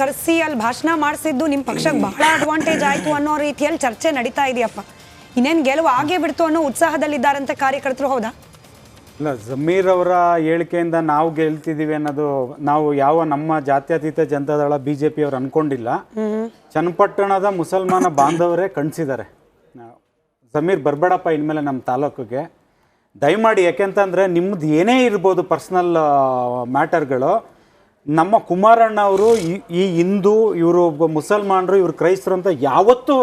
ಕರೆಸಿ ಅಲ್ಲಿ ಭಾಷಣ ಮಾಡಿಸಿದ್ದು ನಿಮ್ಮ ಪಕ್ಷಕ್ಕೆ ಬಹಳ ಅಡ್ವಾಂಟೇಜ್ ಆಯಿತು ಅನ್ನೋ ರೀತಿಯಲ್ಲಿ ಚರ್ಚೆ ನಡೀತಾ ಇದೆಯಪ್ಪ. ಇನ್ನೇನು ಗೆಲುವು ಆಗೇ ಬಿಡ್ತು ಅನ್ನೋ ಉತ್ಸಾಹದಲ್ಲಿದ್ದಾರಂತೆ ಕಾರ್ಯಕರ್ತರು, ಹೌದಾ? ಇಲ್ಲ, ಜಮೀರ್ ಅವರ ಹೇಳಿಕೆಯಿಂದ ನಾವು ಗೆಲ್ತಿದ್ದೀವಿ ಅನ್ನೋದು ನಾವು ನಮ್ಮ ಜಾತ್ಯತೀತ ಜನತಾದಳ BJP ಅವರು ಅನ್ಕೊಂಡಿಲ್ಲ. ಚನ್ನಪಟ್ಟಣದ ಮುಸಲ್ಮಾನ ಬಾಂಧವರೇ ಕಣಿಸಿದ್ದಾರೆ, ಜಮೀರ್ ಬರಬೇಡಪ್ಪ ಇನ್ಮೇಲೆ ನಮ್ಮ ತಾಲೂಕಿಗೆ ದಯಮಾಡಿ. ಯಾಕೆಂತಂದರೆ ನಿಮ್ಮದು ಏನೇ ಇರ್ಬೋದು ಪರ್ಸ್ನಲ್ ಮ್ಯಾಟರ್ಗಳು, ನಮ್ಮ ಕುಮಾರಣ್ಣ ಅವರು ಈ ಹಿಂದೂ, ಇವರು ಮುಸಲ್ಮಾನರು, ಇವರು ಕ್ರೈಸ್ತರು ಅಂತ ಯಾವತ್ತೂ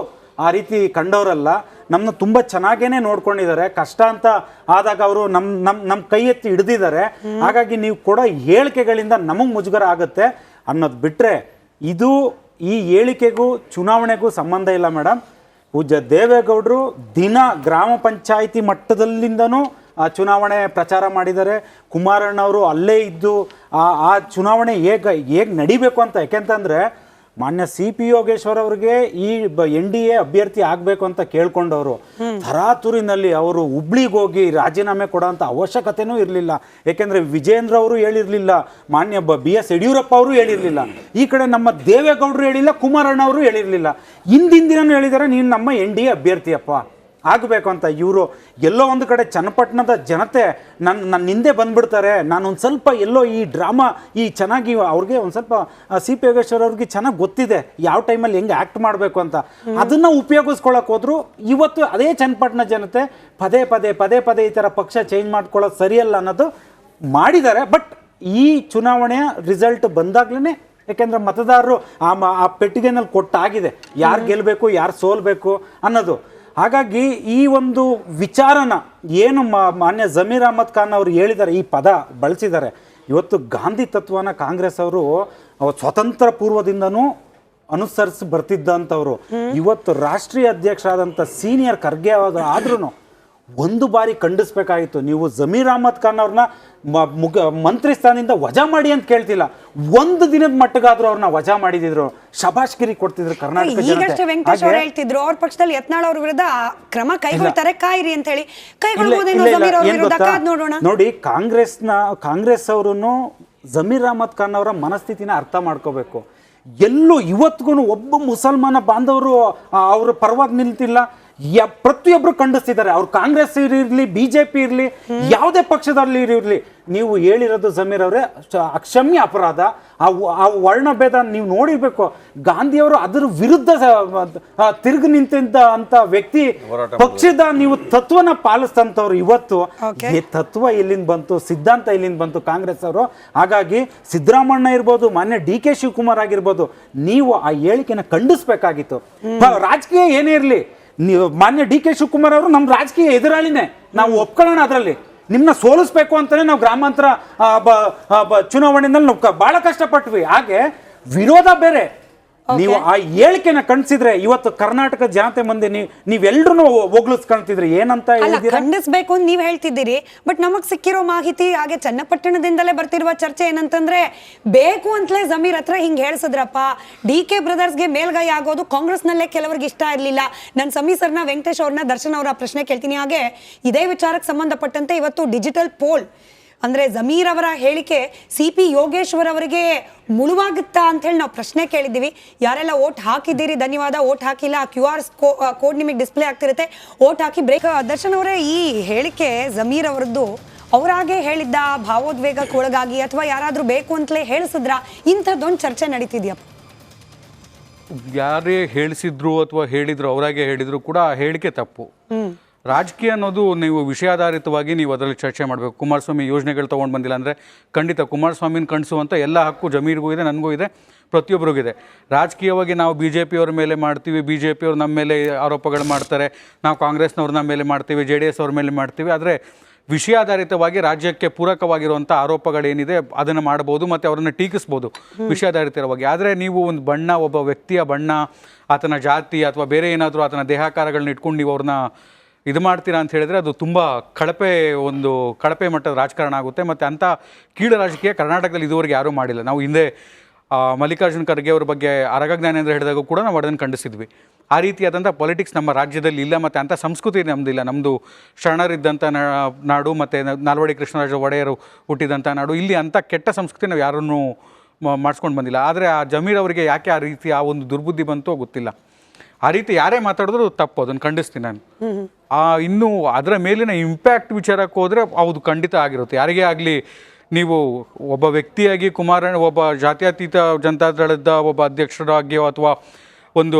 ಆ ರೀತಿ ಕಂಡವರಲ್ಲ. ನಮ್ಮನ್ನು ತುಂಬ ಚೆನ್ನಾಗೇ ನೋಡ್ಕೊಂಡಿದ್ದಾರೆ. ಕಷ್ಟ ಅಂತ ಆದಾಗ ಅವರು ನಮ್ಮ ಕೈ ಎತ್ತಿ ಹಿಡ್ದಿದ್ದಾರೆ. ಹಾಗಾಗಿ ನೀವು ಕೊಡೋ ಹೇಳಿಕೆಗಳಿಂದ ನಮಗೆ ಮುಜುಗರ ಆಗುತ್ತೆ ಅನ್ನೋದು ಬಿಟ್ಟರೆ ಈ ಹೇಳಿಕೆಗೂ ಚುನಾವಣೆಗೂ ಸಂಬಂಧ ಇಲ್ಲ ಮೇಡಮ್. ಪೂಜ್ಯ ದೇವೇಗೌಡರು ದಿನ ಗ್ರಾಮ ಪಂಚಾಯಿತಿ ಮಟ್ಟದಲ್ಲಿಂದನೂ ಚುನಾವಣೆ ಪ್ರಚಾರ ಮಾಡಿದ್ದಾರೆ. ಕುಮಾರಣ್ಣವರು ಅಲ್ಲೇ ಇದ್ದು ಆ ಚುನಾವಣೆ ಹೇಗೆ ನಡಿಬೇಕು ಅಂತ, ಯಾಕೆಂತಂದರೆ ಮಾನ್ಯ CP ಯೋಗೇಶ್ವರ್ ಅವ್ರಿಗೆ ಈ NDA ಅಭ್ಯರ್ಥಿ ಆಗಬೇಕು ಅಂತ ಕೇಳ್ಕೊಂಡವರು ತರಾತುರಿನಲ್ಲಿ ಅವರು ಹುಬ್ಳಿಗೆ ಹೋಗಿ ರಾಜೀನಾಮೆ ಕೊಡೋಂಥ ಅವಶ್ಯಕತೆನೂ ಇರಲಿಲ್ಲ. ಏಕೆಂದರೆ ವಿಜೇಂದ್ರ ಅವರು ಹೇಳಿರಲಿಲ್ಲ, ಮಾನ್ಯ BS ಯಡಿಯೂರಪ್ಪ ಅವರು ಹೇಳಿರಲಿಲ್ಲ, ಈ ಕಡೆ ನಮ್ಮ ದೇವೇಗೌಡರು ಹೇಳಿಲ್ಲ, ಕುಮಾರಣ್ಣ ಅವರು ಹೇಳಿರಲಿಲ್ಲ. ಹಿಂದಿನ ದಿನವೂ ಹೇಳಿದ್ದಾರೆ ನೀನು ನಮ್ಮ NDA ಅಭ್ಯರ್ಥಿಯಪ್ಪ ಆಗಬೇಕು ಅಂತ. ಇವರು ಎಲ್ಲೋ ಒಂದು ಕಡೆ ಚನ್ನಪಟ್ಟಣದ ಜನತೆ ನನ್ನ ಹಿಂದೆ ಬಂದುಬಿಡ್ತಾರೆ, ನಾನೊಂದು ಸ್ವಲ್ಪ ಎಲ್ಲೋ ಈ ಡ್ರಾಮಾ ಚೆನ್ನಾಗಿ ಅವ್ರಿಗೆ ಒಂದು ಸ್ವಲ್ಪ CP ಯೋಗೇಶ್ವರ್ ಅವ್ರಿಗೆ ಚೆನ್ನಾಗಿ ಗೊತ್ತಿದೆ ಯಾವ ಟೈಮಲ್ಲಿ ಹೆಂಗೆ ಆ್ಯಕ್ಟ್ ಮಾಡಬೇಕು ಅಂತ. ಅದನ್ನು ಉಪಯೋಗಿಸ್ಕೊಳ್ಳೋಕೆ ಹೋದ್ರು. ಇವತ್ತು ಅದೇ ಚನ್ನಪಟ್ಟಣ ಜನತೆ ಪದೇ ಪದೇ ಈ ಥರ ಪಕ್ಷ ಚೇಂಜ್ ಮಾಡ್ಕೊಳ್ಳೋದು ಸರಿಯಲ್ಲ ಅನ್ನೋದು ಮಾಡಿದ್ದಾರೆ. ಬಟ್ ಈ ಚುನಾವಣೆಯ ರಿಸಲ್ಟ್ ಬಂದಾಗ್ಲೇ, ಯಾಕೆಂದರೆ ಮತದಾರರು ಆ ಪೆಟ್ಟಿಗೆನಲ್ಲಿ ಕೊಟ್ಟಾಗಿದೆ ಯಾರು ಗೆಲ್ಲಬೇಕು ಯಾರು ಸೋಲ್ಬೇಕು ಅನ್ನೋದು. ಹಾಗಾಗಿ ಈ ಒಂದು ವಿಚಾರನ ಏನು ಮಾನ್ಯ ಜಮೀರ್ ಅಹ್ಮದ್ ಖಾನ್ ಅವರು ಹೇಳಿದ್ದಾರೆ, ಈ ಪದ ಬಳಸಿದ್ದಾರೆ. ಇವತ್ತು ಗಾಂಧಿ ತತ್ವನ ಕಾಂಗ್ರೆಸ್ ಅವರು ಸ್ವತಂತ್ರ ಪೂರ್ವದಿಂದನೂ ಅನುಸರಿಸಿ ಬರ್ತಿದ್ದಂಥವ್ರು. ಇವತ್ತು ರಾಷ್ಟ್ರೀಯ ಅಧ್ಯಕ್ಷರಾದಂಥ ಸೀನಿಯರ್ ಖರ್ಗೆ ಆದ್ರೂ ಒಂದು ಬಾರಿ ಖಂಡಿಸ್ಬೇಕಾಗಿತ್ತು. ನೀವು ಜಮೀರ್ ಅಹ್ಮದ್ ಖಾನ್ ಅವ್ರನ್ನ ಮಂತ್ರಿ ಸ್ಥಾನದಿಂದ ವಜಾ ಮಾಡಿ ಅಂತ ಕೇಳ್ತಿಲ್ಲ, ಒಂದು ದಿನದ ಮಟ್ಟಿಗಾದ್ರೂ ಅವ್ರನ್ನ ವಜಾ ಮಾಡಿದ್ರು, ಶಬಾಷ್ಗಿರಿ ಕೊಡ್ತಿದ್ರು ಕರ್ನಾಟಕ ಜನತೆ. ವೆಂಕಟೇಶ್ ಅವರು ಹೇಳ್ತಿದ್ರು ಅವ್ರ ಪಕ್ಷದಲ್ಲಿ ಯತ್ನಾಳ್ ಅವ್ರ ವಿರುದ್ಧ ಕ್ರಮ ಕೈಗೊಳ್ತಾರೆ, ಕಾಯಿರಿ ಅಂತ ಹೇಳಿ. ನೋಡಿ, ಕಾಂಗ್ರೆಸ್ ಅವರನ್ನು ಜಮೀರ್ ಅಹ್ಮದ್ ಖಾನ್ ಅವರ ಮನಸ್ಥಿತಿನ ಅರ್ಥ ಮಾಡ್ಕೋಬೇಕು. ಎಲ್ಲೂ ಇವತ್ತಿಗೂ ಒಬ್ಬ ಮುಸಲ್ಮಾನ ಬಾಂಧವರು ಅವ್ರ ಪರವಾಗಿ ನಿಲ್ತಿಲ್ಲ. ಪ್ರತಿಯೊಬ್ಬರು ಖಂಡಿಸ್ತಿದ್ದಾರೆ. ಅವ್ರು ಕಾಂಗ್ರೆಸ್ ಇರಲಿ, BJP ಇರಲಿ, ಯಾವುದೇ ಪಕ್ಷದಲ್ಲಿ ಇರಲಿ. ನೀವು ಹೇಳಿರೋದು ಜಮೀರ್ ಅವರೇ ಅಕ್ಷಮ್ಯ ಅಪರಾಧ. ಆ ವರ್ಣಭೇದ ನೀವು ನೋಡಿರ್ಬೇಕು. ಗಾಂಧಿಯವರು ಅದರ ವಿರುದ್ಧ ತಿರುಗಿ ನಿಂತಿದ್ದ ಅಂತ ವ್ಯಕ್ತಿ, ಪಕ್ಷದ ನೀವು ತತ್ವನ ಪಾಲಿಸ್ತಂಥವ್ರು. ಇವತ್ತು ತತ್ವ ಎಲ್ಲಿಂದ ಬಂತು, ಸಿದ್ಧಾಂತ ಎಲ್ಲಿಂದ ಬಂತು ಕಾಂಗ್ರೆಸ್ ಅವರು. ಹಾಗಾಗಿ ಸಿದ್ದರಾಮಣ್ಣ ಇರ್ಬೋದು, ಮಾನ್ಯ DK ಶಿವಕುಮಾರ್ ಆಗಿರ್ಬೋದು, ನೀವು ಆ ಹೇಳಿಕೆನ ಖಂಡಿಸ್ಬೇಕಾಗಿತ್ತು. ರಾಜಕೀಯ ಏನೇ ಇರಲಿ, ನೀವು ಮಾನ್ಯ DK ಶಿವಕುಮಾರ್ ಅವರು ನಮ್ಮ ರಾಜಕೀಯ ಎದುರಾಳಿನೇ, ನಾವು ಒಪ್ಕೊಳ್ಳೋಣ. ಅದರಲ್ಲಿ ನಿಮ್ಮನ್ನ ಸೋಲಿಸ್ಬೇಕು ಅಂತಾನೆ ನಾವು ಗ್ರಾಮಾಂತರ ಚುನಾವಣೆಯಲ್ಲಿ ನಾವು ಬಹಳ ಕಷ್ಟಪಟ್ವಿ. ಹಾಗೆ ವಿರೋಧ ಬೇರೆ. ನೀವು ಆ ಹೇಳಿಕೆನ ಖಂಡಿಸಿದ್ರೆ ಇವತ್ತು ಕರ್ನಾಟಕ ಜನತೆ ಮುಂದೆ ನೀವೆಲ್ಲರೂ ಹೋಗ್ಲಿಸ್ಕೊಂತಿದ್ರಿ. ಏನಂತ ಖಂಡಿಸ್ಬೇಕು ಅಂತ ನೀವು ಹೇಳ್ತಿದ್ದೀರಿ. ಬಟ್ ನಮಗ್ ಸಿಕ್ಕಿರೋ ಮಾಹಿತಿ ಹಾಗೆ ಚನ್ನಪಟ್ಟಣದಿಂದಲೇ ಬರ್ತಿರುವ ಚರ್ಚೆ ಏನಂತಂದ್ರೆ, ಬೇಕು ಅಂತಲೇ ಜಮೀರ್ ಹತ್ರ ಹಿಂಗ್ ಹೇಳ್ಸಿದ್ರಪ್ಪ. DK ಬ್ರದರ್ಸ್ಗೆ ಮೇಲ್ಗೈ ಆಗೋದು ಕಾಂಗ್ರೆಸ್ನಲ್ಲೇ ಕೆಲವರಿಗೆ ಇಷ್ಟ ಇರ್ಲಿಲ್ಲ. ನನ್ನ ಸಮೀಸರ್ನ, ವೆಂಕಟೇಶ್ ಅವ್ರನ್ನ, ದರ್ಶನ್ ಅವರ ಪ್ರಶ್ನೆ ಕೇಳ್ತೀನಿ. ಹಾಗೆ ಇದೇ ವಿಚಾರಕ್ಕೆ ಸಂಬಂಧಪಟ್ಟಂತೆ ಇವತ್ತು ಡಿಜಿಟಲ್ ಪೋಲ್ ಅಂದ್ರೆ ಜಮೀರ್ ಅವರ ಹೇಳಿಕೆ CP ಯೋಗೇಶ್ವರ್ ಅವರಿಗೆ ಮುಳುವಾಗುತ್ತಾ ಅಂತ ಹೇಳಿ ನಾವು ಪ್ರಶ್ನೆ ಕೇಳಿದ್ದೀವಿ. ಯಾರೆಲ್ಲ ಓಟ್ ಹಾಕಿದ್ದೀರಿ ಧನ್ಯವಾದ, ಓಟ್ ಹಾಕಿಲ್ಲ QR ಕೋಡ್ ನಿಮಗೆ ಡಿಸ್ಪ್ಲೇ ಆಗ್ತಿರುತ್ತೆ, ಓಟ್ ಹಾಕಿ. ಬ್ರೇಕ್. ದರ್ಶನ್ ಅವರೇ, ಈ ಹೇಳಿಕೆ ಜಮೀರ್ ಅವರದ್ದು ಅವರಾಗೆ ಹೇಳಿದ್ದ, ಭಾವೋದ್ವೇಗಕ್ಕೆ ಒಳಗಾಗಿ, ಅಥವಾ ಯಾರಾದ್ರೂ ಬೇಕು ಅಂತಲೇ ಹೇಳಿಸಿದ್ರ? ಇಂಥದ್ದೊಂದು ಚರ್ಚೆ ನಡೀತಿದ್ಯಪ್ಪ. ಯಾರೇ ಹೇಳಿಸಿದ್ರು ಅಥವಾ ಹೇಳಿದ್ರು, ಅವರಾಗೆ ಹೇಳಿದ್ರು ಕೂಡ ಆ ಹೇಳಿಕೆ ತಪ್ಪು. ರಾಜಕೀಯ ಅನ್ನೋದು ನೀವು ವಿಷಯಾಧಾರಿತವಾಗಿ ನೀವು ಅದರಲ್ಲಿ ಚರ್ಚೆ ಮಾಡಬೇಕು. ಕುಮಾರಸ್ವಾಮಿ ಯೋಜನೆಗಳು ತೊಗೊಂಡು ಬಂದಿಲ್ಲ ಅಂದರೆ ಖಂಡಿತ ಕುಮಾರಸ್ವಾಮಿನ ಕಣಿಸುವಂಥ ಎಲ್ಲ ಹಕ್ಕು ಜಮೀರ್ಗೂ ಇದೆ, ನನಗೂ ಇದೆ, ಪ್ರತಿಯೊಬ್ಬರಿಗಿದೆ. ರಾಜಕೀಯವಾಗಿ ನಾವು BJP ಅವ್ರ ಮೇಲೆ ಮಾಡ್ತೀವಿ, BJP ಅವ್ರು ನಮ್ಮ ಮೇಲೆ ಆರೋಪಗಳು ಮಾಡ್ತಾರೆ, ನಾವು ಕಾಂಗ್ರೆಸ್ನವ್ರು ನಮ್ಮ ಮೇಲೆ ಮಾಡ್ತೀವಿ, JDS ಅವ್ರ ಮೇಲೆ ಮಾಡ್ತೀವಿ. ಆದರೆ ವಿಷಯಾಧಾರಿತವಾಗಿ ರಾಜ್ಯಕ್ಕೆ ಪೂರಕವಾಗಿರುವಂಥ ಆರೋಪಗಳೇನಿದೆ ಅದನ್ನು ಮಾಡ್ಬೋದು ಮತ್ತು ಅವರನ್ನು ಟೀಕಿಸ್ಬೋದು ವಿಷಯಾಧಾರಿತವಾಗಿ. ಆದರೆ ನೀವು ಒಂದು ಬಣ್ಣ, ಒಬ್ಬ ವ್ಯಕ್ತಿಯ ಬಣ್ಣ, ಆತನ ಜಾತಿ ಅಥವಾ ಬೇರೆ ಏನಾದರೂ ಆತನ ದೇಹಾಕಾರಗಳನ್ನ ಇಟ್ಕೊಂಡು ನೀವು ಅವ್ರನ್ನ ಇದು ಮಾಡ್ತೀರಾ ಅಂತ ಹೇಳಿದರೆ ಅದು ತುಂಬ ಕಳಪೆ ಮಟ್ಟದ ರಾಜಕಾರಣ ಆಗುತ್ತೆ. ಮತ್ತು ಅಂಥ ಕೀಳು ರಾಜಕೀಯ ಕರ್ನಾಟಕದಲ್ಲಿ ಇದುವರೆಗೆ ಯಾರೂ ಮಾಡಿಲ್ಲ. ನಾವು ಹಿಂದೆ ಮಲ್ಲಿಕಾರ್ಜುನ್ ಖರ್ಗೆ ಅವ್ರ ಬಗ್ಗೆ ಅರಗ ಜ್ಞಾನೇಂದ್ರ ಹೇಳಿದಾಗ ಕೂಡ ನಾವು ಅದನ್ನು ಖಂಡಿಸಿದ್ವಿ. ಆ ರೀತಿಯಾದಂಥ ಪೊಲಿಟಿಕ್ಸ್ ನಮ್ಮ ರಾಜ್ಯದಲ್ಲಿ ಇಲ್ಲ ಮತ್ತು ಅಂಥ ಸಂಸ್ಕೃತಿ ನಮ್ಮದಿಲ್ಲ. ನಮ್ಮದು ಶರಣರಿದ್ದಂಥ ನಾಡು ಮತ್ತು ನಾಲ್ವಡಿ ಕೃಷ್ಣರಾಜ ಒಡೆಯರು ಹುಟ್ಟಿದಂಥ ನಾಡು. ಇಲ್ಲಿ ಅಂಥ ಕೆಟ್ಟ ಸಂಸ್ಕೃತಿ ನಾವು ಯಾರನ್ನೂ ಮಾಡಿಸ್ಕೊಂಡು ಬಂದಿಲ್ಲ. ಆದರೆ ಆ ಜಮೀರ್ ಅವರಿಗೆ ಯಾಕೆ ಆ ರೀತಿ ಆ ಒಂದು ದುರ್ಬುದ್ಧಿ ಬಂತೋ ಗೊತ್ತಿಲ್ಲ. ಆ ರೀತಿ ಯಾರೇ ಮಾತಾಡಿದ್ರು ತಪ್ಪು, ಅದನ್ನು ಖಂಡಿಸ್ತೀನಿ ನಾನು. ಇನ್ನು ಅದರ ಮೇಲಿನ ಇಂಪ್ಯಾಕ್ಟ್ ವಿಚಾರಕ್ಕೆ ಹೋದರೆ ಹೌದು ಖಂಡಿತ ಆಗಿರುತ್ತೆ. ಯಾರಿಗೇ ಆಗಲಿ ನೀವು ಒಬ್ಬ ವ್ಯಕ್ತಿಯಾಗಿ ಒಬ್ಬ ಜಾತ್ಯತೀತ ಜನತಾದಳದ ಒಬ್ಬ ಅಧ್ಯಕ್ಷರಾಗಿಯೋ ಅಥವಾ ಒಂದು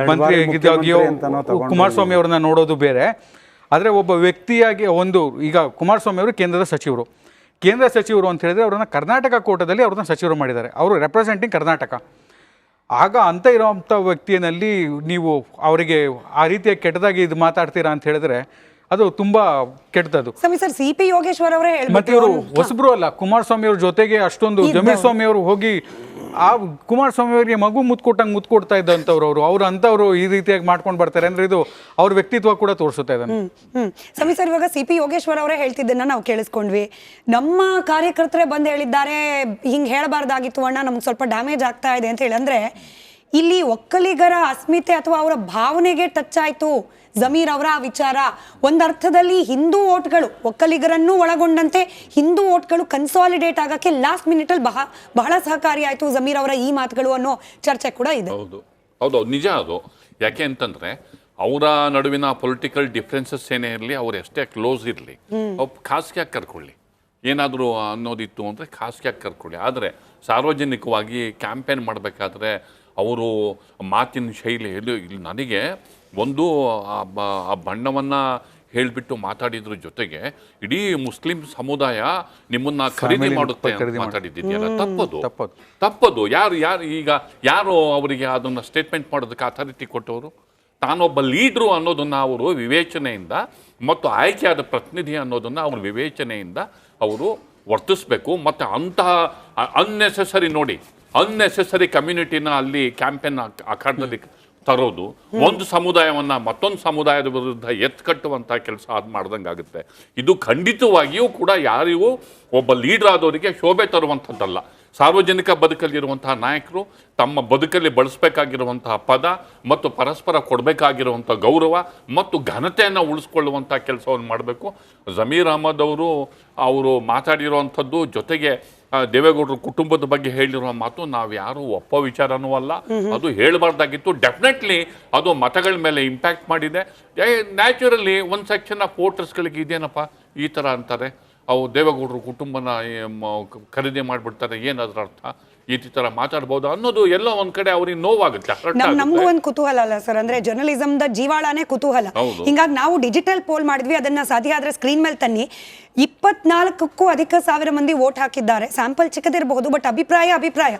ಮಂತ್ರಿ ಆಗಿದ್ದಾಗಿಯೋ ಕುಮಾರಸ್ವಾಮಿ ಅವ್ರನ್ನ ನೋಡೋದು ಬೇರೆ. ಆದರೆ ಒಬ್ಬ ವ್ಯಕ್ತಿಯಾಗಿ ಈಗ ಕುಮಾರಸ್ವಾಮಿ ಅವರು ಕೇಂದ್ರ ಸಚಿವರು ಅಂತ ಹೇಳಿದ್ರೆ ಅವ್ರನ್ನ ಕರ್ನಾಟಕ ಕೋಟದಲ್ಲಿ ಅವ್ರನ್ನ ಸಚಿವರು ಮಾಡಿದ್ದಾರೆ. ಅವರು ರೆಪ್ರೆಸೆಂಟಿಂಗ್ ಕರ್ನಾಟಕ. ಆಗ ಅಂತ ಇರೋವಂಥ ವ್ಯಕ್ತಿಯಲ್ಲಿ ನೀವು ಅವರಿಗೆ ಆ ರೀತಿಯ ಕೆಟ್ಟದಾಗಿ ಇದು ಮಾತಾಡ್ತೀರಾ ಅಂತ ಹೇಳಿದ್ರೆ ಅದು ತುಂಬಾ ಕೆಟ್ಟದ್ದು. Sir CP. ಯೋಗೇಶ್ವರ್ ಅವರೇ ಮತ್ತೆ ಇವರು ಹೊಸಬ್ರು ಅಲ್ಲ, ಕುಮಾರಸ್ವಾಮಿ ಅವ್ರ ಜೊತೆಗೆ ಅಷ್ಟೊಂದು ಜಮೀರ್ ಸ್ವಾಮಿ ಅವರು ಹೋಗಿ ಆ ಕುಮಾರಸ್ವಾಮಿ ಅವರಿಗೆ ಮಗು ಮುತ್ತು ಕೊಡ್ತಾ ಇದ್ದಂಥವ್ರು ಅವರು ಅಂಥವ್ರು ಈ ರೀತಿಯಾಗಿ ಮಾಡ್ಕೊಂಡು ಬರ್ತಾರೆ ಅಂದ್ರೆ ಇದು ಅವ್ರ ವ್ಯಕ್ತಿತ್ವ ಕೂಡ ತೋರಿಸುತ್ತೆ ಇದನ್ನು. ಸರ್ ಇವಾಗ ಸಿ.ಪಿ. ಯೋಗೇಶ್ವರ್ ಅವರೇ ಹೇಳ್ತಿದ್ದನ್ನ ನಾವು ಕೇಳಿಸ್ಕೊಂಡ್ವಿ. ನಮ್ಮ ಕಾರ್ಯಕರ್ತರೇ ಬಂದು ಹೇಳಿದ್ದಾರೆ ಹಿಂಗೆ ಹೇಳಬಾರ್ದಾಗಿತ್ತು ಅಣ್ಣ, ನಮ್ಗೆ ಸ್ವಲ್ಪ ಡ್ಯಾಮೇಜ್ ಆಗ್ತಾ ಇದೆ ಅಂತ ಹೇಳಿ. ಅಂದ್ರೆ ಇಲ್ಲಿ ಒಕ್ಕಲಿಗರ ಅಸ್ಮಿತೆ ಅಥವಾ ಅವರ ಭಾವನೆಗೆ ಟಚ್ ಆಯ್ತು ಜಮೀರ್ ಅವರ ವಿಚಾರ. ಒಂದರ್ಥದಲ್ಲಿ ಹಿಂದೂ ಓಟ್ಗಳು, ಒಕ್ಕಲಿಗರನ್ನು ಒಳಗೊಂಡಂತೆ ಹಿಂದೂ ಓಟ್ಗಳು ಕನ್ಸಾಲಿಡೇಟ್ ಆಗಕ್ಕೆ ಲಾಸ್ಟ್ ಮಿನಿಟ್ ಅಲ್ಲಿ ಬಹಳ ಸಹಕಾರಿ ಆಯ್ತು ಜಮೀರ್ ಅವರ ಈ ಮಾತುಗಳು ಅನ್ನೋ ಚರ್ಚೆ ಕೂಡ ಇದೆ. ಹೌದು ನಿಜ ಅದು. ಯಾಕೆ ಅಂತಂದ್ರೆ ಅವರ ನಡುವಿನ ಪೊಲಿಟಿಕಲ್ ಡಿಫ್ರೆನ್ಸಸ್ ಏನೇ ಇರಲಿ, ಅವ್ರು ಎಷ್ಟೇ ಕ್ಲೋಸ್ ಇರಲಿ, ಖಾಸಗಿಯಾಗಿ ಕರ್ಕೊಳ್ಳಿ, ಏನಾದರೂ ಅನ್ನೋದಿತ್ತು ಅಂದರೆ ಖಾಸಗಿಯಾಗಿ ಕರ್ಕೊಳ್ಳಿ. ಆದರೆ ಸಾರ್ವಜನಿಕವಾಗಿ ಕ್ಯಾಂಪೇನ್ ಮಾಡಬೇಕಾದ್ರೆ ಅವರು ಮಾತಿನ ಶೈಲಿ ಇಲ್ಲಿ ನನಗೆ ಒಂದು ಆ ಬಣ್ಣವನ್ನು ಹೇಳಿಬಿಟ್ಟು ಮಾತಾಡಿದ್ರ ಜೊತೆಗೆ ಇಡೀ ಮುಸ್ಲಿಂ ಸಮುದಾಯ ನಿಮ್ಮನ್ನ ಖರೀದಿ ಮಾಡುತ್ತೆ ಮಾತಾಡಿದ್ದೀಯಲ್ಲ, ತಪ್ಪದು. ಯಾರು ಅವರಿಗೆ ಅದನ್ನು ಸ್ಟೇಟ್ಮೆಂಟ್ ಮಾಡೋದಕ್ಕೆ ಅಥಾರಿಟಿ ಕೊಟ್ಟವರು? ತಾನೊಬ್ಬ ಲೀಡ್ರು ಅನ್ನೋದನ್ನು ಅವರು ವಿವೇಚನೆಯಿಂದ ಮತ್ತು ಆಯ್ಕೆಯಾದ ಪ್ರತಿನಿಧಿ ಅನ್ನೋದನ್ನು ಅವರು ವಿವೇಚನೆಯಿಂದ ಅವರು ವರ್ತಿಸ್ಬೇಕು. ಮತ್ತು ಅಂತಹ ಅನ್ನೆಸೆಸರಿ ಕಮ್ಯುನಿಟಿನ ಅಲ್ಲಿ ಕ್ಯಾಂಪೇನ್ ಅಖಾಡದಲ್ಲಿ ತರೋದು, ಒಂದು ಸಮುದಾಯವನ್ನ ಮತ್ತೊಂದು ಸಮುದಾಯದ ವಿರುದ್ಧ ಎತ್ಕಟ್ಟುವಂಥ ಕೆಲಸ ಅದು ಮಾಡ್ದಂಗಾಗುತ್ತೆ. ಇದು ಖಂಡಿತವಾಗಿಯೂ ಕೂಡ ಯಾರಿಗೂ ಒಬ್ಬ ಲೀಡರ್ ಆದವರಿಗೆ ಶೋಭೆ ತರುವಂಥದ್ದಲ್ಲ. ಸಾರ್ವಜನಿಕ ಬದುಕಲ್ಲಿರುವಂತಹ ನಾಯಕರು ತಮ್ಮ ಬದುಕಲ್ಲಿ ಬಳಸಬೇಕಾಗಿರುವಂತಹ ಪದ ಮತ್ತು ಪರಸ್ಪರ ಕೊಡಬೇಕಾಗಿರುವಂಥ ಗೌರವ ಮತ್ತು ಘನತೆಯನ್ನು ಉಳಿಸ್ಕೊಳ್ಳುವಂಥ ಕೆಲಸವನ್ನು ಮಾಡಬೇಕು. ಜಮೀರ್ ಅಹಮದ್ ಅವರು ಮಾತಾಡಿರುವಂಥದ್ದು, ಜೊತೆಗೆ ದೇವೇಗೌಡರ ಕುಟುಂಬದ ಬಗ್ಗೆ ಹೇಳಿರುವ ಮಾತು ನಾವು ಯಾರು ಒಪ್ಪೋ ವಿಚಾರನೂ ಅಲ್ಲ. ಅದು ಹೇಳಬಾರ್ದಾಗಿತ್ತು. ಡೆಫಿನೆಟ್ಲಿ ಅದು ಮತಗಳ ಮೇಲೆ ಇಂಪ್ಯಾಕ್ಟ್ ಮಾಡಿದೆ. ನ್ಯಾಚುರಲಿ ಒಂದು ಸೆಕ್ಷನ್ ಆಫ್ ವೋಟರ್ಸ್ಗಳಿಗೆ ಇದೇನಪ್ಪ ಈ ಥರ ಅಂತಾರೆ, ಅವು ದೇವೇಗೌಡರ ಕುಟುಂಬನ ಖರೀದಿ ಮಾಡಿಬಿಡ್ತಾರೆ, ಏನದ್ರ ಅರ್ಥ, ಈ ಥರ ಮಾತಾಡ್ಬೋದು ಅನ್ನೋದು ಎಲ್ಲೋ ಒಂದ್ ಕಡೆ ಅವ್ರಿಗೆ ನೋವಾಗುತ್ತೆ. ನಮಗೂ ಒಂದು ಕುತೂಹಲ ಅಲ್ಲ ಸರ್, ಅಂದ್ರೆ ಜರ್ನಲಿಸಮ್ದ ಜೀವಾಳನೇ ಕುತೂಹಲ. ಹಿಂಗಾಗಿ ನಾವು ಡಿಜಿಟಲ್ ಪೋಲ್ ಮಾಡಿದ್ವಿ, ಅದನ್ನ ಸಾಧ್ಯ ಆದ್ರೆ ಸ್ಕ್ರೀನ್ ಮೇಲೆ ತನ್ನಿ. 24ಕ್ಕೂ ಅಧಿಕ ಸಾವಿರ ಮಂದಿ ವೋಟ್ ಹಾಕಿದ್ದಾರೆ. ಸ್ಯಾಂಪಲ್ ಚಿಕ್ಕದಿರಬಹುದು, ಬಟ್ ಅಭಿಪ್ರಾಯ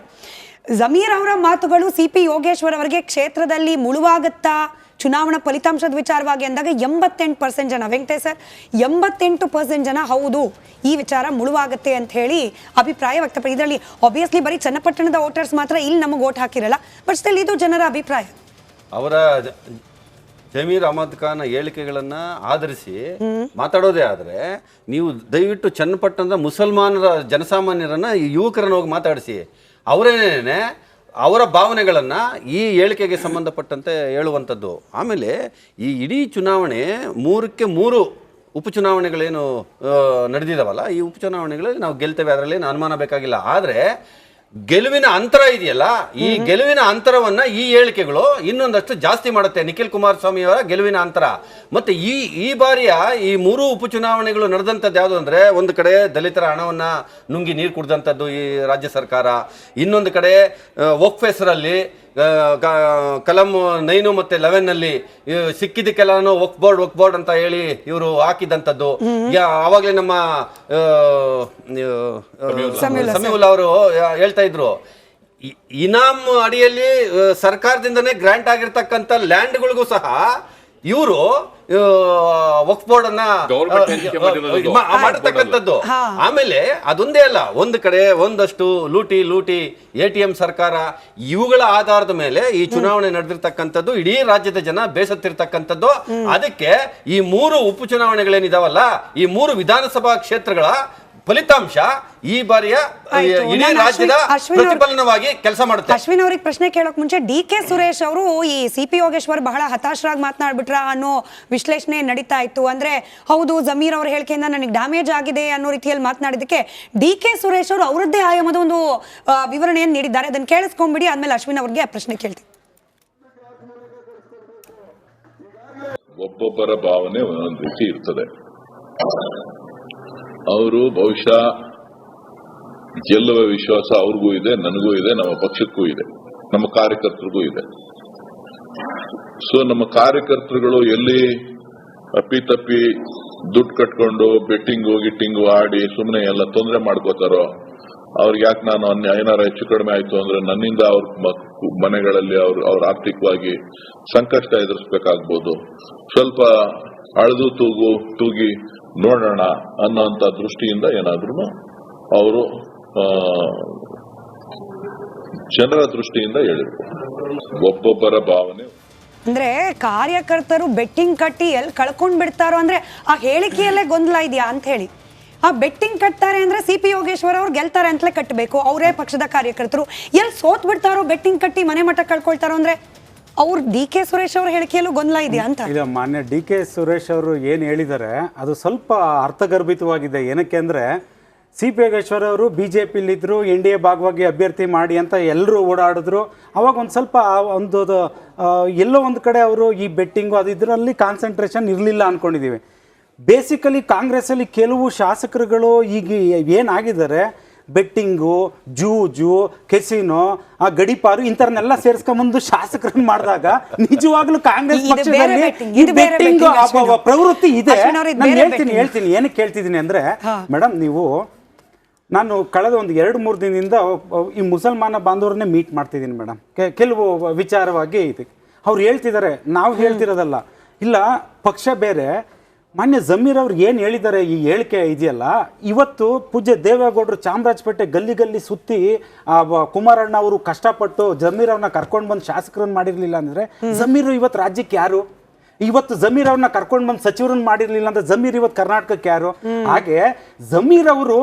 ಜಮೀರ್ ಅವರ ಮಾತುಗಳು ಸಿ.ಪಿ. ಯೋಗೇಶ್ವರ್ ಅವರಿಗೆ ಕ್ಷೇತ್ರದಲ್ಲಿ ಮುಳುವಾಗುತ್ತಾ ಚುನಾವಣಾ ಫಲಿತಾಂಶದ ವಿಚಾರವಾಗಿ ಅಂದಾಗ 88% ಜನ, ವೆಂಕಟೇಶ್ ಸರ್ 88% ಜನ ಹೌದು ಈ ವಿಚಾರ ಮುಳುವಾಗುತ್ತೆ ಅಂತ ಹೇಳಿ ಅಭಿಪ್ರಾಯ ವ್ಯಕ್ತಪಡಿಸಿದ್ರು. ಇದರಲ್ಲಿ ಆಬ್ವಿಯಸ್ಲಿ ಬರೀ ಚನ್ನಪಟ್ಟಣದ ವೋಟರ್ಸ್ ಮಾತ್ರ ಇಲ್ಲಿ ನಮಗೆ ವೋಟ್ ಹಾಕಿರಲ್ಲ, ಬಟ್ ಸ್ಟಿಲ್ ಇದು ಜನರ ಅಭಿಪ್ರಾಯ. ಅವರ ಜಮೀರ್ ಅಹಮದ್ ಖಾನ್ ಹೇಳಿಕೆಗಳನ್ನು ಆಧರಿಸಿ ಮಾತಾಡೋದೇ ಆದರೆ ನೀವು ದಯವಿಟ್ಟು ಚನ್ನಪಟ್ಟಣದ ಮುಸಲ್ಮಾನರ ಜನಸಾಮಾನ್ಯರನ್ನ ಯುವಕರನ್ನ ಹೋಗಿ ಮಾತಾಡಿಸಿ, ಅವರೇನೇ ಅವರ ಭಾವನೆಗಳನ್ನು ಈ ಹೇಳಿಕೆಗೆ ಸಂಬಂಧಪಟ್ಟಂತೆ ಹೇಳುವಂಥದ್ದು. ಆಮೇಲೆ ಈ ಇಡೀ ಚುನಾವಣೆ 3ಕ್ಕೆ 3 ಉಪಚುನಾವಣೆಗಳೇನು ನಡೆದಿದ್ದಾವಲ್ಲ, ಈ ಉಪಚುನಾವಣೆಗಳಲ್ಲಿ ನಾವು ಗೆಲ್ತೇವೆ, ಅದರಲ್ಲಿ ಅನುಮಾನ ಬೇಕಾಗಿಲ್ಲ. ಆದರೆ ಗೆಲುವಿನ ಅಂತರ ಇದೆಯಲ್ಲ, ಈ ಗೆಲುವಿನ ಅಂತರವನ್ನ ಈ ಹೇಳಿಕೆಗಳು ಇನ್ನೊಂದಷ್ಟು ಜಾಸ್ತಿ ಮಾಡುತ್ತೆ. ನಿಖಿಲ್ ಕುಮಾರಸ್ವಾಮಿ ಅವರ ಗೆಲುವಿನ ಅಂತರ. ಮತ್ತೆ ಈ ಬಾರಿಯ ಈ 3 ಉಪಚುನಾವಣೆಗಳು ನಡೆದಂಥದ್ದು ಯಾವುದು ಅಂದ್ರೆ, ಒಂದು ಕಡೆ ದಲಿತರ ಹಣವನ್ನ ನುಂಗಿ ನೀರು ಕುಡಿದಂಥದ್ದು ಈ ರಾಜ್ಯ ಸರ್ಕಾರ, ಇನ್ನೊಂದು ಕಡೆ ವಕ್ಫ್ ಹೆಸರಲ್ಲಿ ಕಲಂ 9 ಮತ್ತು 11 ಸಿಕ್ಕಿದ್ದಕ್ಕೆಲ್ಲಾನು ವಕ್ಫ್ ಬೋರ್ಡ್ ಅಂತ ಹೇಳಿ ಇವರು ಹಾಕಿದಂಥದ್ದು. ಆವಾಗಲೇ ನಮ್ಮ ಸಮೀವುಲ್ಲಾ ಅವರು ಹೇಳ್ತಾ ಇದ್ರು, ಇನಾಮ್ ಅಡಿಯಲ್ಲಿ ಸರ್ಕಾರದಿಂದನೇ ಗ್ರಾಂಟ್ ಆಗಿರ್ತಕ್ಕಂಥ ಲ್ಯಾಂಡ್ಗಳಿಗೂ ಸಹ ಇವರು ವಕ್ಫ್ ಬೋರ್ಡ್ ಅನ್ನ ಮಾಡತಕ್ಕಂಥದ್ದು. ಆಮೇಲೆ ಅದೊಂದೇ ಅಲ್ಲ, ಒಂದು ಕಡೆ ಒಂದಷ್ಟು ಲೂಟಿ ATM ಸರ್ಕಾರ, ಇವುಗಳ ಆಧಾರದ ಮೇಲೆ ಈ ಚುನಾವಣೆ ನಡೆದಿರ್ತಕ್ಕಂಥದ್ದು. ಇಡೀ ರಾಜ್ಯದ ಜನ ಬೇಸತ್ತಿರ್ತಕ್ಕಂಥದ್ದು. ಅದಕ್ಕೆ ಈ 3 ಉಪಚುನಾವಣೆಗಳೇನಿದಾವಲ್ಲ, ಈ 3 ವಿಧಾನಸಭಾ ಕ್ಷೇತ್ರಗಳ ಫಲಿತಾಂಶ ಈ ಬಾರಿಯ ಆಯ್ತು. ಇಡೀ ನಾನು ರಾಜ್ಯದ ಅಶ್ವಿನ್ ಅವ್ರ- ಪ್ರತಿಫಲನವಾಗಿ ಕೆಲಸ ಮಾಡುತ್ತೆ. ಅಶ್ವಿನ್ ಅವ್ರಿಗೆ ಪ್ರಶ್ನೆ ಕೇಳೋಕ್ ಮುಂಚೆ ಡಿ.ಕೆ. ಸುರೇಶ್ ಅವರು ಈ ಸಿ.ಪಿ. ಯೋಗೇಶ್ವರ್ ಬಹಳ ಹತಾಶರಾಗಿ ಮಾತನಾಡ್ಬಿಟ್ರ ಅನ್ನೋ ವಿಶ್ಲೇಷಣೆ ನಡೀತಾ ಇತ್ತು. ಅಂದ್ರೆ ಹೌದು, ಜಮೀರ್ ಅವ್ರ ಹೇಳಿಕೆಯಿಂದ ನನಗೆ ಡ್ಯಾಮೇಜ್ ಆಗಿದೆ ಅನ್ನೋ ರೀತಿಯಲ್ಲಿ ಮಾತನಾಡಿದಕ್ಕೆ ಡಿ.ಕೆ. ಸುರೇಶ್ ಅವರು ಅವರದ್ದೇ ಆಯಾಮದ ಒಂದು ವಿವರಣೆಯನ್ನು ನೀಡಿದ್ದಾರೆ. ಅದನ್ನ ಕೇಳಿಸ್ಕೊಂಡ್ಬಿಡಿ, ಆದ್ಮೇಲೆ ಅಶ್ವಿನ್ ಅವ್ರಿಗೆ ಆ ಪ್ರಶ್ನೆ ಕೇಳ್ತೀನಿ. ಒಬ್ಬೊಬ್ಬರ ಭಾವನೆ ಒಂದೊಂದು ರೀತಿ ಇರ್ತದೆ. ಅವರು ಬಹುಶಃ ಗೆಲ್ಲುವ ವಿಶ್ವಾಸ ಅವ್ರಿಗೂ ಇದೆ, ನನಗೂ ಇದೆ, ನಮ್ಮ ಪಕ್ಷಕ್ಕೂ ಇದೆ, ನಮ್ಮ ಕಾರ್ಯಕರ್ತರಿಗೂ ಇದೆ. ಸೊ ನಮ್ಮ ಕಾರ್ಯಕರ್ತರುಗಳು ಎಲ್ಲಿ ಅಪ್ಪಿತಪ್ಪಿ ದುಡ್ಡು ಕಟ್ಕೊಂಡು ಬೆಟ್ಟಿಂಗು ಗಿಟ್ಟಿಂಗು ಆಡಿ ಸುಮ್ಮನೆ ಎಲ್ಲ ತೊಂದರೆ ಮಾಡ್ಕೋತಾರೋ, ಅವ್ರಿಗೆ ಯಾಕೆ ನಾನು ಏನಾರ ಹೆಚ್ಚು ಕಡಿಮೆ ಆಯ್ತು ಅಂದ್ರೆ ನನ್ನಿಂದ ಅವ್ರ ಮನೆಗಳಲ್ಲಿ ಅವ್ರ ಆರ್ಥಿಕವಾಗಿ ಸಂಕಷ್ಟ ಎದುರಿಸಬೇಕಾಗ್ಬೋದು, ಸ್ವಲ್ಪ ಅಳೆದು ತೂಗಿ ನೋಡೋಣ ಅನ್ನೋಂಥ ದೃಷ್ಟಿಯಿಂದ ಏನಾದ್ರೂ ಅವರು ಜನರ ದೃಷ್ಟಿಯಿಂದ ಹೇಳಿದ್ರು. ಒಬ್ಬೊಬ್ಬರ ಭಾವನೆ. ಅಂದ್ರೆ ಕಾರ್ಯಕರ್ತರು ಬೆಟ್ಟಿಂಗ್ ಕಟ್ಟಿ ಎಲ್ಲಿ ಕಳ್ಕೊಂಡ್ ಬಿಡ್ತಾರೋ ಅಂದ್ರೆ ಆ ಹೇಳಿಕೆಯಲ್ಲೇ ಗೊಂದಲ ಇದೆಯಾ ಅಂತ ಹೇಳಿ. ಆ ಬೆಟ್ಟಿಂಗ್ ಕಟ್ತಾರೆ ಅಂದ್ರೆ ಸಿ.ಪಿ. ಯೋಗೇಶ್ವರ್ ಅವ್ರು ಗೆಲ್ತಾರೆ ಅಂತಲೇ ಕಟ್ಟಬೇಕು, ಅವರೇ ಪಕ್ಷದ ಕಾರ್ಯಕರ್ತರು. ಎಲ್ಲಿ ಸೋತ್ ಬಿಡ್ತಾರೋ, ಬೆಟ್ಟಿಂಗ್ ಕಟ್ಟಿ ಮನೆ ಮಠ ಕಳ್ಕೊಳ್ತಾರೋ ಅಂದ್ರೆ ಅವ್ರು ಡಿ.ಕೆ. ಸುರೇಶ್ ಅವ್ರ ಹೇಳಿಕೆಯಲ್ಲೂ ಗೊಂದಲ ಇದೆಯಾ ಅಂತ. ಇದು ಮಾನ್ಯ ಡಿ.ಕೆ. ಸುರೇಶ್ ಅವರು ಏನು ಹೇಳಿದ್ದಾರೆ ಅದು ಸ್ವಲ್ಪ ಅರ್ಥಗರ್ಭಿತವಾಗಿದೆ. ಏನಕ್ಕೆ ಅಂದರೆ ಸಿ.ಪಿ. ಯೋಗೇಶ್ವರ್ ಅವರು BJP-ಲಿದ್ದರು, NDA ಭಾಗವಾಗಿ ಅಭ್ಯರ್ಥಿ ಮಾಡಿ ಅಂತ ಎಲ್ಲರೂ ಓಡಾಡಿದ್ರು. ಅವಾಗ ಒಂದು ಸ್ವಲ್ಪ ಒಂದು ಎಲ್ಲೋ ಒಂದು ಕಡೆ ಅವರು ಈ ಬೆಟ್ಟಿಂಗು ಅದು ಇದರಲ್ಲಿ ಕಾನ್ಸಂಟ್ರೇಷನ್ ಇರಲಿಲ್ಲ ಅಂದ್ಕೊಂಡಿದ್ದೀವಿ. ಬೇಸಿಕಲಿ ಕಾಂಗ್ರೆಸ್ಸಲ್ಲಿ ಕೆಲವು ಶಾಸಕರುಗಳು ಈಗ ಏನಾಗಿದ್ದಾರೆ, ಬೆಟ್ಟಿಂಗು, ಜೂಜು, ಕೆಸಿನೋ, ಆ ಗಡಿಪಾರು ಇಂಥರ್ನೆಲ್ಲ ಸೇರಿಸ್ಕೊಂಬಂದು ಶಾಸಕರನ್ನ ಮಾಡಿದಾಗ ನಿಜವಾಗ್ಲೂ ಕಾಂಗ್ರೆಸ್ ಪಕ್ಷದಲ್ಲಿ ಈ ಬೆಟ್ಟಿಂಗ್ ಪ್ರವೃತ್ತಿ ಇದೆ. ನಾನು ಹೇಳ್ತೀನಿ ಏನಕ್ಕೆ ಹೇಳ್ತಿದ್ದೀನಿ ಅಂದ್ರೆ, ಮೇಡಮ್ ನೀವು ನಾನು ಕಳೆದ ಒಂದು 2-3 ದಿನದಿಂದ ಈ ಮುಸಲ್ಮಾನ ಬಾಂಧವರನ್ನೇ ಮೀಟ್ ಮಾಡ್ತಿದ್ದೀನಿ ಮೇಡಮ್. ಕೆಲವು ವಿಚಾರವಾಗಿ ಇದಕ್ಕೆ ಅವ್ರು ಹೇಳ್ತಿದ್ದಾರೆ, ನಾವು ಹೇಳ್ತಿರೋದಲ್ಲ. ಇಲ್ಲ, ಪಕ್ಷ ಬೇರೆ. ಮಾನ್ಯ ಜಮೀರ್ ಅವ್ರು ಏನು ಹೇಳಿದ್ದಾರೆ, ಈ ಹೇಳಿಕೆ ಇದೆಯಲ್ಲ, ಇವತ್ತು ಪೂಜ್ಯ ದೇವೇಗೌಡರು ಚಾಮರಾಜಪೇಟೆ ಗಲ್ಲಿ ಸುತ್ತಿ ಕುಮಾರಣ್ಣ ಅವರು ಕಷ್ಟಪಟ್ಟು ಜಮೀರ್ ಅವ್ರನ್ನ ಕರ್ಕೊಂಡು ಬಂದು ಶಾಸಕರನ್ನ ಮಾಡಿರ್ಲಿಲ್ಲ ಅಂದ್ರೆ ಜಮೀರ್ ಇವತ್ತು ರಾಜ್ಯಕ್ಕೆ ಯಾರು? ಇವತ್ತು ಜಮೀರ್ ಅವ್ರನ್ನ ಕರ್ಕೊಂಡು ಬಂದು ಸಚಿವರನ್ನ ಮಾಡಿರ್ಲಿಲ್ಲ ಅಂದ್ರೆ ಜಮೀರ್ ಇವತ್ತು ಕರ್ನಾಟಕಕ್ಕೆ ಯಾರು? ಹಾಗೆ ಜಮೀರ್ ಅವರು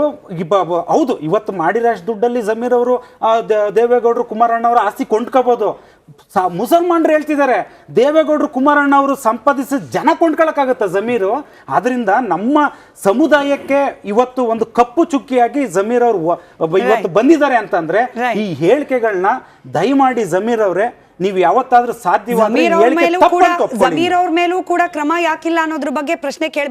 ಹೌದು ಇವತ್ತು ಮಾಡಿರೋಷ್ಟು ದುಡ್ಡಲ್ಲಿ ಜಮೀರ್ ಅವರು ದೇವೇಗೌಡರು ಕುಮಾರಣ್ಣ ಅವರು ಆಸ್ತಿ ಕೊಂಡ್ಕೋಬಹುದು. ಮುಸಲ್ಮಾನರು ಹೇಳ್ತಿದ್ದಾರೆ ದೇವೇಗೌಡರು ಕುಮಾರಣ್ಣ ಅವರು ಸಂಪಾದಿಸಿದ ಜನ ಕೊಂಡ್ಕೊಳಕ್ಕಾಗತ್ತ ಜಮೀರು. ಆದ್ರಿಂದ ನಮ್ಮ ಸಮುದಾಯಕ್ಕೆ ಇವತ್ತು ಒಂದು ಕಪ್ಪು ಚುಕ್ಕಿಯಾಗಿ ಜಮೀರ್ ಅವರು ಇವತ್ತು ಬಂದಿದ್ದಾರೆ ಅಂತಂದ್ರೆ ಈ ಹೇಳಿಕೆಗಳನ್ನ ದಯಮಾಡಿ ಜಮೀರ್ ಅವರೇ ನೀವು ಯಾವತ್ತಾದ್ರೂ ಸಾಧ್ಯವಾದ್ರೆ ಜಮೀರ್ ಅವ್ರ ಮೇಲೂ ಕೂಡ ಕ್ರಮ ಯಾಕಿಲ್ಲ ಅನ್ನೋದ್ರ ಬಗ್ಗೆ ಪ್ರಶ್ನೆ ಕೇಳಬೇಕು.